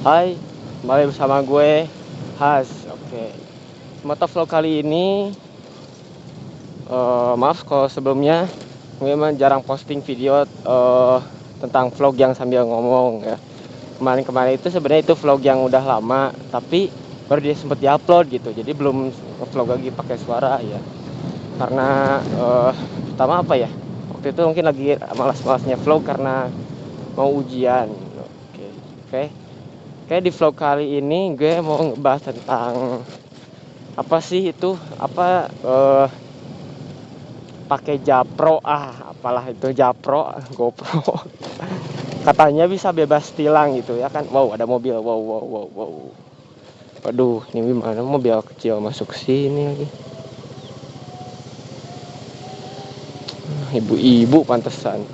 Hai, kembali bersama gue, Has. Oke, motovlog kali ini, maaf kalau sebelumnya gue emang jarang posting video tentang vlog yang sambil ngomong ya. Kemarin-kemarin itu sebenarnya itu vlog yang udah lama, tapi baru dia sempet diupload gitu. Jadi belum vlog lagi pakai suara ya. Karena pertama apa ya? Waktu itu mungkin lagi malas-malasnya vlog karena mau ujian. Oke, oke. Kayak di vlog kali ini gue mau ngebahas tentang apa sih itu pakai Japro, apalah itu Japro, GoPro. Katanya bisa bebas tilang gitu ya kan. Wow, ada mobil. Wow, wow, wow, wow. Waduh, ini gimana mobil kecil masuk sini lagi. Ibu-ibu pantesan.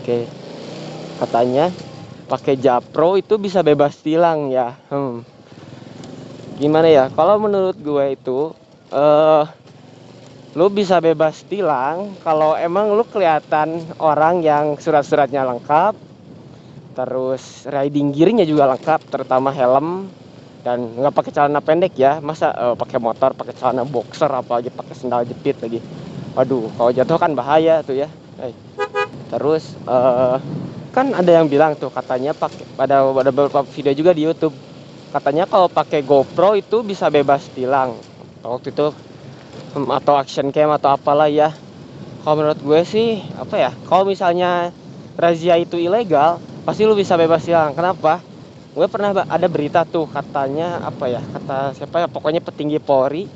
Oke. Katanya pakai Japro itu bisa bebas tilang ya. Gimana ya? Kalau menurut gue itu lu bisa bebas tilang kalau emang lu kelihatan orang yang surat-suratnya lengkap, terus riding gearnya juga lengkap, terutama helm, dan nggak pakai celana pendek ya. Masa pakai motor pakai celana boxer, apalagi pakai sendal jepit lagi. Waduh, kalau jatuh kan bahaya tuh ya. Terus kan ada yang bilang tuh katanya pakai ada beberapa video juga di YouTube. Katanya kalau pakai GoPro itu bisa bebas tilang. Waktu itu atau action cam atau apalah ya. Kalau menurut gue sih apa ya, kalau misalnya razia itu ilegal pasti lu bisa bebas tilang. Kenapa? Gue pernah ada berita tuh, katanya apa ya, kata siapa ya, pokoknya petinggi Polri,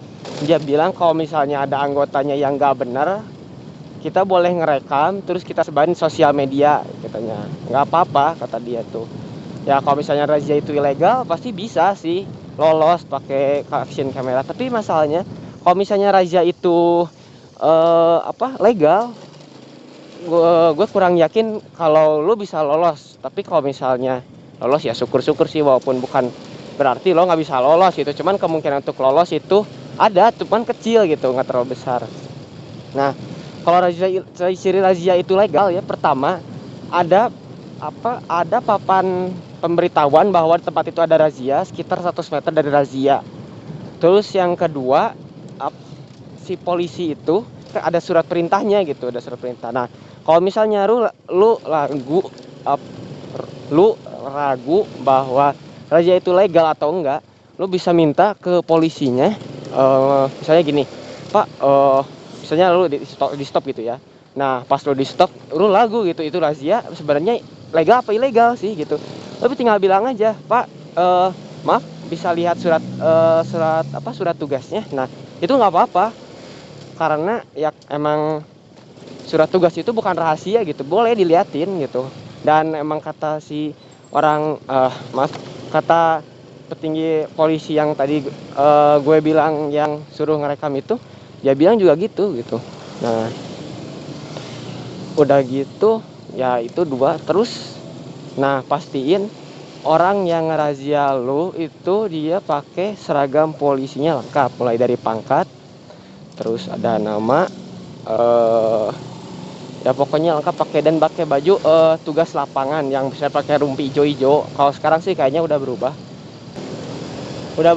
dia bilang kalau misalnya ada anggotanya yang nggak benar, kita boleh ngerekam terus kita sebarin sosial media katanya. Nggak apa-apa kata dia tuh. Ya kalau misalnya razia itu ilegal pasti bisa sih lolos pakai action kamera. Tapi masalahnya kalau misalnya razia itu legal, gue kurang yakin kalau lu bisa lolos. Tapi kalau misalnya lolos ya syukur-syukur sih, walaupun bukan berarti lo nggak bisa lolos gitu. Cuman kemungkinan untuk lolos itu ada, cuman kecil gitu, nggak terlalu besar. Nah, kalau ciri razia itu legal ya, pertama ada ada papan pemberitahuan bahwa di tempat itu ada razia sekitar 100 meter dari razia. Terus yang kedua, si polisi itu ada surat perintahnya gitu, ada surat perintah. Nah, kalau misalnya lu ragu bahwa razia itu legal atau enggak, lu bisa minta ke polisinya, misalnya gini, Pak, misalnya lu di stop gitu ya. Nah, pas lu di stop, lu lagu gitu, itu razia sebenarnya legal apa ilegal sih gitu. Tapi tinggal bilang aja, Pak, maaf, bisa lihat surat tugasnya. Nah, itu nggak apa-apa, karena ya emang surat tugas itu bukan rahasia gitu, boleh diliatin gitu. Dan emang kata si orang, maaf, kata petinggi polisi yang tadi gue bilang yang suruh ngerekam itu, dia bilang juga gitu. Nah, udah gitu ya, itu dua. Terus nah, pastiin orang yang ngerazia lu itu dia pakai seragam polisinya lengkap, mulai dari pangkat, terus ada nama, ya pokoknya lengkap, pakai baju tugas lapangan yang bisa pakai rumpi ijo-ijo. Kalau sekarang sih kayaknya udah berubah. Biar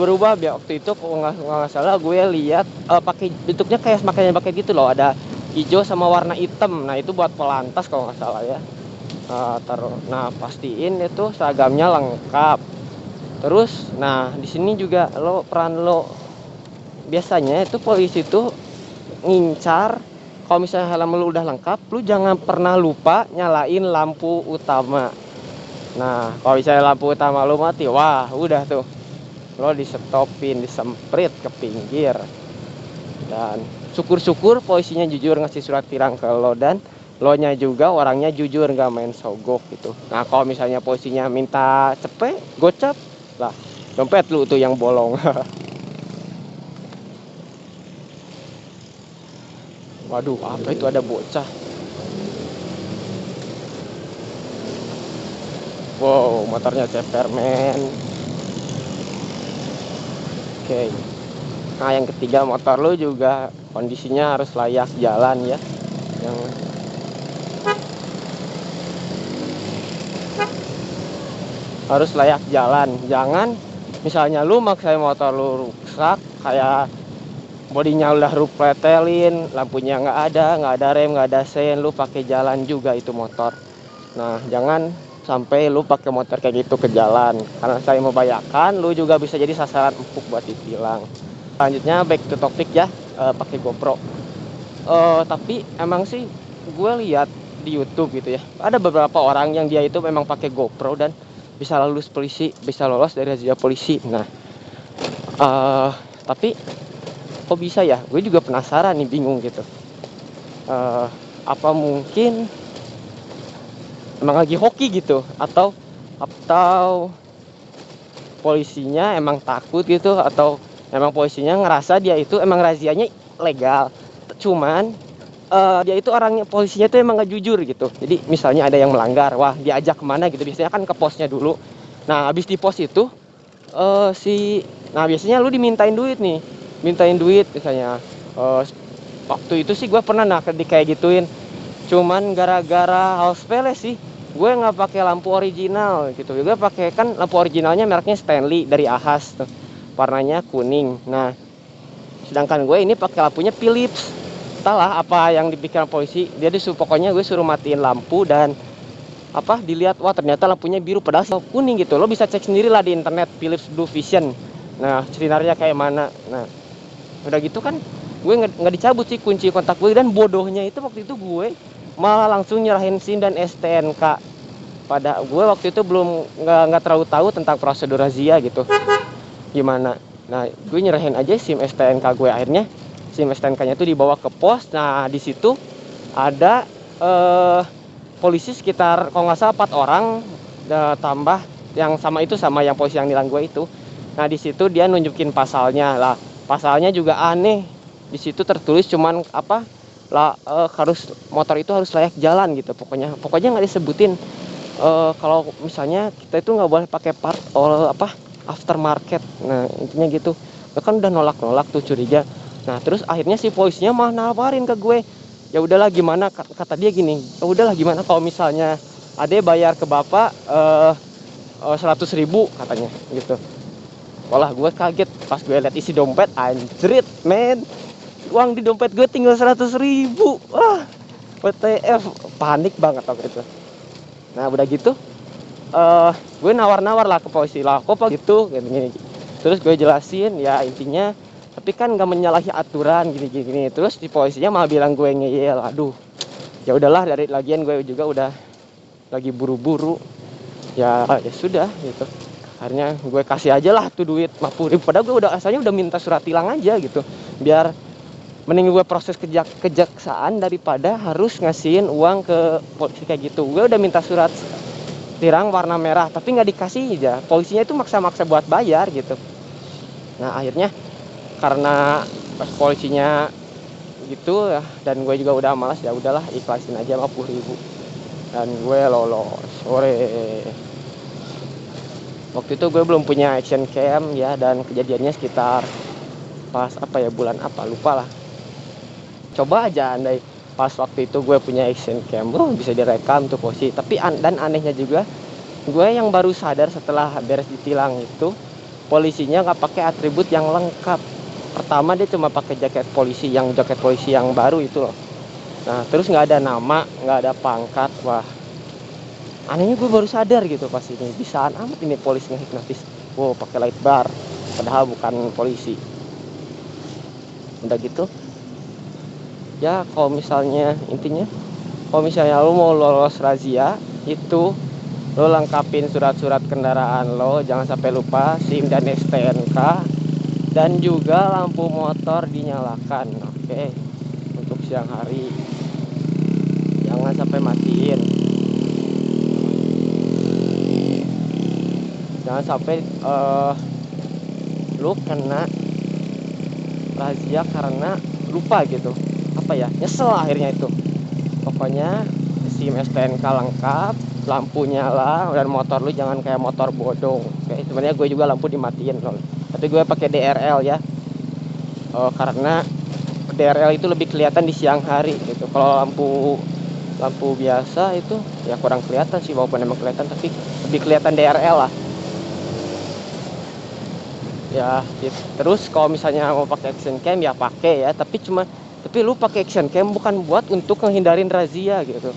waktu itu kalau nggak salah gue lihat pakai bentuknya kayak makanya pakai gitu loh, ada hijau sama warna hitam. Nah, itu buat pelantas kalau nggak salah ya. Nah, pastiin itu seragamnya lengkap. Terus nah, di sini juga peran lo biasanya itu polisi itu ngincar. Kalau misalnya helm lu udah lengkap, lu jangan pernah lupa nyalain lampu utama. Nah, kalau misalnya lampu utama lu mati, wah udah tuh, lo disetopin, disemprit ke pinggir. Dan syukur-syukur polisinya jujur ngasih surat tilang ke lo, dan lo nya juga orangnya jujur, nggak main sogok gitu. Nah, kalau misalnya polisinya minta cepet gocap lah, dompet lu tuh yang bolong. Waduh, apa itu, ada bocah. Wow, motornya cepermen. Oke. Nah, yang ketiga, motor lu juga kondisinya harus layak jalan ya. Yang harus layak jalan. Jangan misalnya lu maksain motor lu rusak, kayak bodinya udah lu pretelin, lampunya nggak ada rem, nggak ada sen, lu pakai jalan juga itu motor. Nah, jangan sampai lu pakai motor kayak gitu ke jalan, karena saya membayangkan lu juga bisa jadi sasaran empuk buat ditilang. Selanjutnya back to topic ya, pakai GoPro. Tapi emang sih gue lihat di YouTube gitu ya, ada beberapa orang yang dia itu memang pakai GoPro dan bisa lulus polisi, bisa lolos dari razia polisi. Nah, eh tapi kok bisa ya? Gue juga penasaran nih, bingung gitu. Eh apa mungkin emang lagi hoki gitu, atau polisinya emang takut gitu, atau emang polisinya ngerasa dia itu emang razianya legal, cuman dia itu orangnya, polisinya itu emang gak jujur gitu. Jadi misalnya ada yang melanggar, wah diajak kemana gitu, biasanya kan ke posnya dulu. Nah habis di pos itu nah biasanya lu dimintain duit nih, mintain duit misalnya. Waktu itu sih gue pernah kayak gituin, cuman gara-gara hal sepele sih, gue nggak pakai lampu original gitu. Gue pakai, kan lampu originalnya mereknya Stanley dari Ahas tuh, warnanya kuning. Nah sedangkan gue ini pakai lampunya Philips. Entahlah apa yang dipikiran polisi, dia disuruh, pokoknya gue suruh matiin lampu dan dilihat, wah ternyata lampunya biru padahal kuning gitu. Lo bisa cek sendiri lah di internet Philips Blue Vision, nah sinarnya kayak mana. Nah udah gitu kan gue nggak dicabut sih kunci kontak gue, dan bodohnya itu waktu itu gue malah langsung nyerahin SIM dan STNK. Pada gue waktu itu belum, nggak terlalu tahu tentang prosedur razia gitu gimana. Nah gue nyerahin aja SIM STNK gue. Akhirnya SIM STNK-nya itu dibawa ke pos. Nah di situ ada polisi sekitar kalau nggak salah 4 orang, tambah yang sama itu, sama yang polisi yang nilang gue itu. Nah di situ dia nunjukin pasalnya lah, pasalnya juga aneh. Di situ tertulis cuman harus, motor itu harus layak jalan gitu, pokoknya nggak disebutin kalau misalnya kita itu nggak boleh pakai part aftermarket. Nah intinya gitu. Kan udah nolak tuh, curiga. Nah terus akhirnya si polisinya malah nawarin ke gue, ya udahlah gimana, kata dia gini, ya udahlah gimana kalau misalnya ade bayar ke bapak 100.000 katanya gitu. Walah gue kaget pas gue lihat isi dompet, anjrit men, uang di dompet gue tinggal 100.000. Wah WTF, panik banget waktu itu. Nah udah gitu gue nawar-nawar lah ke polisi lah, kok gitu gini. Terus gue jelasin ya intinya, tapi kan nggak menyalahi aturan gini. Terus di polisinya malah bilang gue ngeyel. Aduh, ya udahlah, dari lagian gue juga udah lagi buru-buru, ya sudah gitu. Akhirnya gue kasih aja lah tuh duit 50.000, padahal gue udah asalnya udah minta surat tilang aja gitu, biar mending gue proses kejaksaan daripada harus ngasihin uang ke polisi kayak gitu. Gue udah minta surat tilang warna merah tapi nggak dikasih aja, polisinya itu maksa-maksa buat bayar gitu. Nah akhirnya karena pas polisinya gitu ya, dan gue juga udah malas, ya udahlah ikhlasin aja 50.000 dan gue lolos sore. Waktu itu gue belum punya action cam ya, dan kejadiannya sekitar pas bulan lupa lah. Coba aja andai pas waktu itu gue punya action cam, bisa direkam tuh posisi. Tapi dan anehnya juga, gue yang baru sadar setelah beres ditilang itu, polisinya nggak pakai atribut yang lengkap. Pertama dia cuma pakai jaket polisi yang baru itu loh. Nah terus nggak ada nama, nggak ada pangkat. Wah anehnya gue baru sadar gitu pas ini, bisaan amat ini polisi ngehipnotis. Wow pakai light bar padahal bukan polisi. Udah gitu ya, kalau misalnya intinya, kalau misalnya lo mau lolos razia itu, lo lengkapin surat-surat kendaraan lo, jangan sampai lupa SIM dan STNK, dan juga lampu motor dinyalakan. Oke, untuk siang hari jangan sampai matiin, jangan sampai lo kena razia karena lupa gitu, nyesel akhirnya itu. Pokoknya SIM STNK lengkap, lampu nyala, dan motor lu jangan kayak motor bodong. Oke, sebenarnya gue juga lampu dimatiin loh, tapi gue pakai DRL ya. Karena DRL itu lebih kelihatan di siang hari gitu. Kalau lampu biasa itu ya kurang kelihatan sih, walaupun emang kelihatan, tapi lebih kelihatan DRL lah. ya terus kalau misalnya mau pakai action cam ya pakai ya, tapi lu pakai action cam bukan buat untuk menghindarin razia gitu.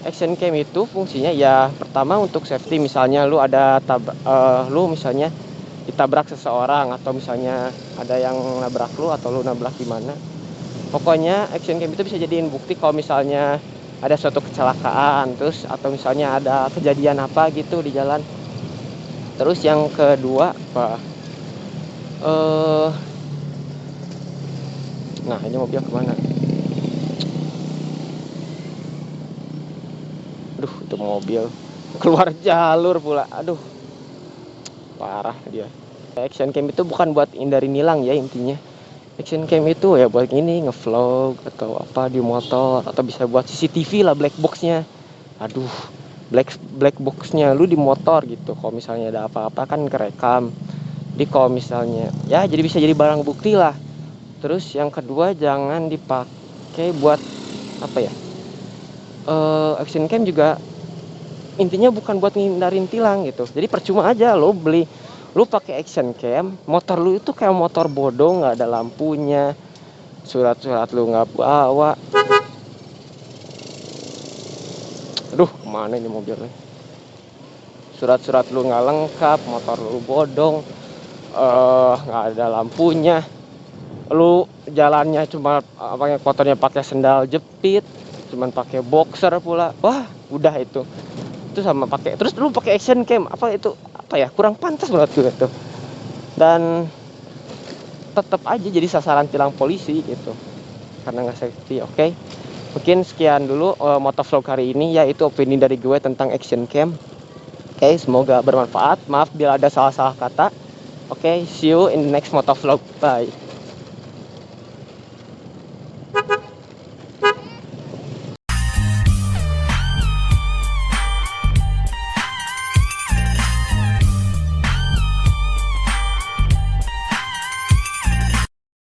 Action cam itu fungsinya ya pertama untuk safety, misalnya lu misalnya ditabrak seseorang, atau misalnya ada yang nabrak lu atau lu nabrak gimana. Pokoknya action cam itu bisa jadiin bukti kalau misalnya ada suatu kecelakaan, terus atau misalnya ada kejadian apa gitu di jalan. Terus yang kedua apa? Eh, nah ini mobil kemana? Aduh, itu mobil keluar jalur pula. Aduh, parah dia. Action cam itu bukan buat hindari nilang ya intinya. Action cam itu ya buat ini ngevlog atau apa di motor, atau bisa buat CCTV lah, black boxnya. Aduh, black boxnya lu di motor gitu. Kalau misalnya ada apa-apa kan kerekam. Jadi kalau misalnya ya jadi bisa jadi barang bukti lah. Terus yang kedua jangan dipakai buat apa ya? Action cam juga intinya bukan buat ngindarin tilang gitu. Jadi percuma aja lu pakai action cam, motor lu itu kayak motor bodoh, nggak ada lampunya, surat-surat lu nggak bawa. Aduh, kemana ini mobilnya? Surat-surat lu nggak lengkap, motor lu bodong, nggak ada lampunya, lu jalannya cuma pakai kotornya pakai sendal jepit, cuman pakai boxer pula. Wah, udah itu sama pakai terus lu pakai action cam, apa itu apa ya, kurang pantas menurut gue tuh. Dan tetap aja jadi sasaran tilang polisi gitu karena nggak safety. Oke, mungkin sekian dulu motovlog hari ini, yaitu opini dari gue tentang action cam. Oke, semoga bermanfaat. Maaf bila ada salah-salah kata. Oke, see you in the next motovlog. Bye.